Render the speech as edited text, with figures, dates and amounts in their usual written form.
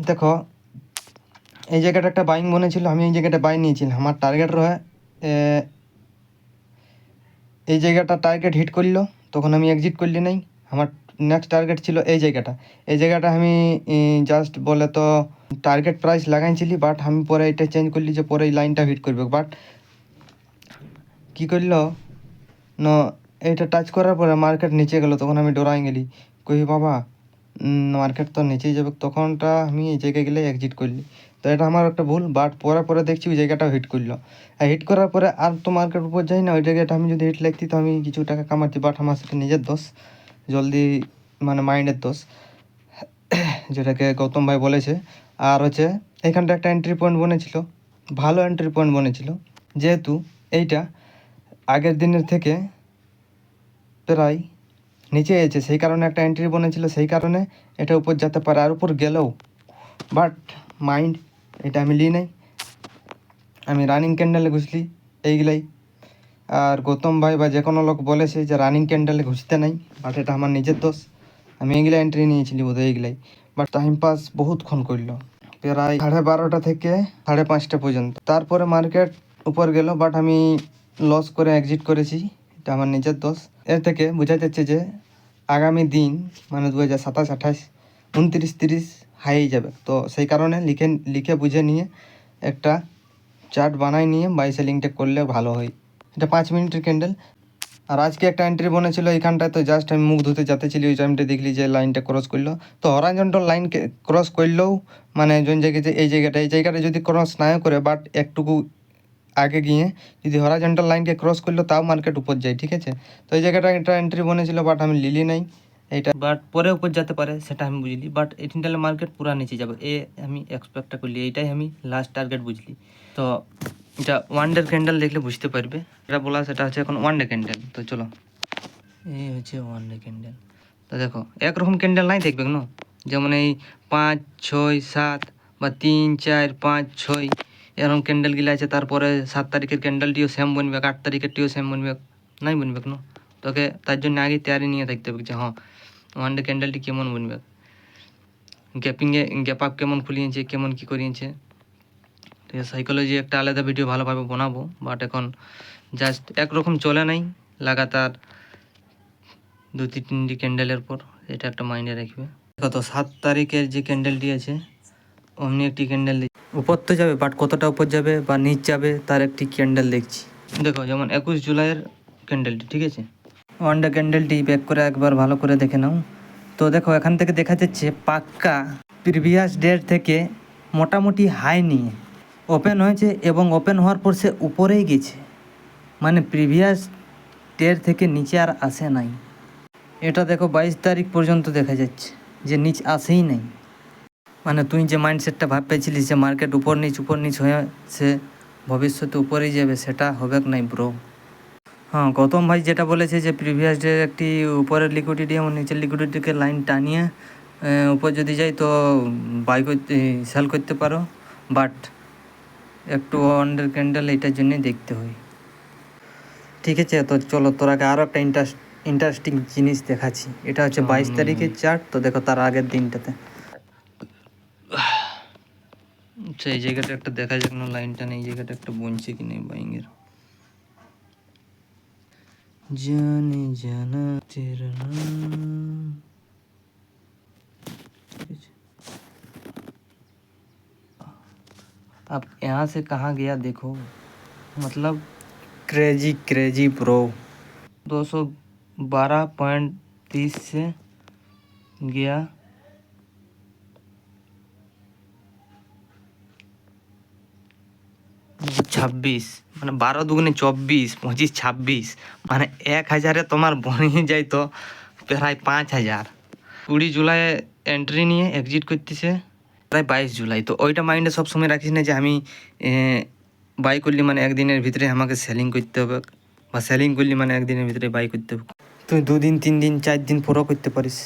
দেখো এই জায়গাটা একটা বাইং মনে ছিল, আমি এই জায়গাটা বাই নিয়েছিলাম। আমার টার্গেট রয়ে এই জায়গাটা টার্গেট হিট করলো, তখন আমি এক্সিট করলি নাই। আমার নেক্সট টার্গেট ছিল এই জায়গাটা। এই জায়গাটা আমি জাস্ট বলে তো টার্গেট প্রাইস লাগাইছিলি, বাট আমি পরে এটা চেঞ্জ করলি যে পরে এই লাইনটা হিট করবে। বাট কী করলো না, এইটা টাচ করার পরে মার্কেট নিচে গেলো, তখন আমি ডরাই গেলি, কই বাবা মার্কেট তো নিচেই যাবে। তখনটা আমি এই জায়গায় গেলে এক্সিট করলি, তো এটা আমার একটা ভুল। বাট পরে পরে দেখছি ওই জায়গাটাও হিট করলো, আর হিট করার পরে আর তো মার্কেট উপর যাই না। ওই জায়গাটা আমি যদি হিট লাগতি তো আমি কিছু টাকা কামাতি, বাট আমার সেটা নিজের দোষ, জলদি মানে মাইন্ডের দোষ, যেটাকে গৌতম ভাই বলেছে। আর হচ্ছে এখানটা একটা এন্ট্রি পয়েন্ট বনেছিল, ভালো এন্ট্রি পয়েন্ট বনেছিল, যেহেতু এইটা আগের দিনের থেকে প্রায় নিচে এসেছে, সেই কারণে একটা এন্ট্রি বনেছিল, সেই কারণে এটা উপর যেতে পারে, আর উপর গেলেও। বাট মাইন্ড এটা আমি নিই নাই, আমি রানিং ক্যান্ডেলে ঘুষলি এইগুলাই। আর গৌতম ভাই বা যে কোনো লোক বলেছে যে রানিং ক্যান্ডেলে ঘুষতে নাই, বাট এটা আমার নিজের দোষ, আমি এগুলো এন্ট্রি নিয়েছিলি বোধ এইগুলাই। বাট টাইম পাস বহুতক্ষণ করলো, প্রায় 12:30 থেকে 5:30 পর্যন্ত। তারপরে মার্কেট উপর গেল, বাট আমি লস করে এক্সিট করেছি, এটা আমার নিজের দোষ। এর থেকে বোঝা যাচ্ছে যে আগামী দিন মানে 2027, 28, 29, 30 হাই যাবে। তো সেই কারণে লিখে বুঝে নিয়ে একটা চার্ট বানাই নিয়ে বাই সেলিংটা করলে ভালো হয়। এটা 5 মিনিটের ক্যান্ডেল। আর আজকে একটা এন্ট্রি বনেছিল এইখানটায়, তো জাস্ট আমি মুখ ধুতে যেতেছিলি, ওই টাইমটা দেখলি যে লাইনটা ক্রস করলো। তো হরাইজন্টাল লাইন ক্রস করলেও মানে যোন জায়গায় যে এই জায়গাটা যদি ক্রস না করে, বাট একটুকু আগে গিয়ে যদি হরাইজন্টাল লাইনকে ক্রস করলো, তাও মার্কেট উপর যায়, ঠিক আছে। তো এই জায়গাটা একটা এন্ট্রি বনেছিল, বাট আমি লিলি নাই এইটা, বাট পরে উপর যেতে পারে সেটা আমি বুঝলি। বাট এইখানটালে মার্কেট পুরা নিচে যাবে আমি এক্সপেক্টটা করলি, এইটাই আমি লাস্ট টার্গেট বুঝলি। তো এটা ওয়ান ডে ক্যান্ডেল দেখলে বুঝতে পারবে, এটা বলা সেটা হচ্ছে এখন ওয়ান ডে ক্যান্ডেল। তো চলো, এই হচ্ছে ওয়ান ডে ক্যান্ডেল। তো দেখো একরকম ক্যান্ডেল নাই দেখবে না, যেমন এই 5, 6, 7 বা 3, 4, 5, 6 এরকম ক্যান্ডেলগুলো আছে। তারপরে 7 তারিখের ক্যান্ডেলটিও সেম বনবে, 8 তারিখেরটিও সেম বনবে, নাই বনবে না। তোকে তার জন্য আগে তৈরি নিয়ে থাকতে হবে যে হ্যাঁ ওয়ান ডে ক্যান্ডেলটি কেমন বনবে, গ্যাপ আপ কেমন খুলিয়েছে, কেমন কী করিয়েছে। তো সাইকোলজি একটা আলাদা ভিডিও ভালোভাবে বানাবো, বাট এখন জাস্ট একরকম চলে নাই লাগাতার 2-3টি ক্যান্ডেলের পর, এটা একটা মাইন্ডে রাখবে। দেখো তো 7 তারিখের যে ক্যান্ডেলটি আছে অমনি একটি ক্যান্ডেল উপর তো যাবে, বাট কতটা উপর যাবে বা নিচ যাবে তার একটি ক্যান্ডেল দেখছি। দেখো যেমন 21 জুলাইয়ের ক্যান্ডেলটি, ঠিক আছে। ওয়ান ডে ক্যান্ডেলটি ব্যাক করে একবার ভালো করে দেখে নাও। তো দেখো এখান থেকে দেখা যাচ্ছে পাক্কা প্রিভিয়াস ডের থেকে মোটামুটি হাই নিয়ে ওপেন হয়েছে, এবং ওপেন হওয়ার পর সে উপরেই গেছে, মানে প্রিভিয়াস ডের থেকে নিচে আর আসে নাই। এটা দেখো 22 তারিখ পর্যন্ত দেখা যাচ্ছে যে নিচ আসেই নাই। মানে তুই যে মাইন্ডসেটটা ভাবতেছিলিস যে মার্কেট উপর নিচ হয়ে সে ভবিষ্যতে উপরেই যাবে, সেটা হবে নাই ব্রো। হ্যাঁ, গৌতম ভাই যেটা বলেছে যে প্রিভিয়াস ডে একটি উপরের লিকুইডিটি এবং নিচের লিকুইডিটিকে লাইন টানিয়ে উপর যদি যাই তো বাই করতে সেল করতে পারো, বাট একটু আন্ডার ক্যান্ডেল এটার জন্যই দেখতে হয়, ঠিক আছে। তো চলো তোরাকে আরও একটা ইন্টারেস্টিং জিনিস দেখাচ্ছি। এটা হচ্ছে 22 তারিখের চার্ট। তো দেখো তার আগের দিনটাতে আচ্ছা এই জায়গাটা একটা দেখা যাক না, লাইনটা নেই, এই জায়গাটা একটা বনছে কি নেই বাইংয়ের। जाने जाना तेरा नाम, अब यहाँ से कहाँ गया देखो, मतलब क्रेजी प्रो 212.30 से गया 26, মানে 12 দুগুণে 24, 25, 26, মানে 1000-এ তোমার বনিয়ে যায় তো প্রায় 5000। 20 জুলাই এন্ট্রি নিয়ে এক্সিট করতেছে প্রায় 22 জুলাই। তো ওইটা মাইন্ডে সবসময় রাখিস না যে আমি বাই করলি মানে একদিনের ভিতরে আমাকে সেলিং করতে হবে, বা সেলিং করলি মানে একদিনের ভিতরে বাই করতে হবে। তুই 2 দিন 3 দিন 4 দিন পরও করতে পারিস।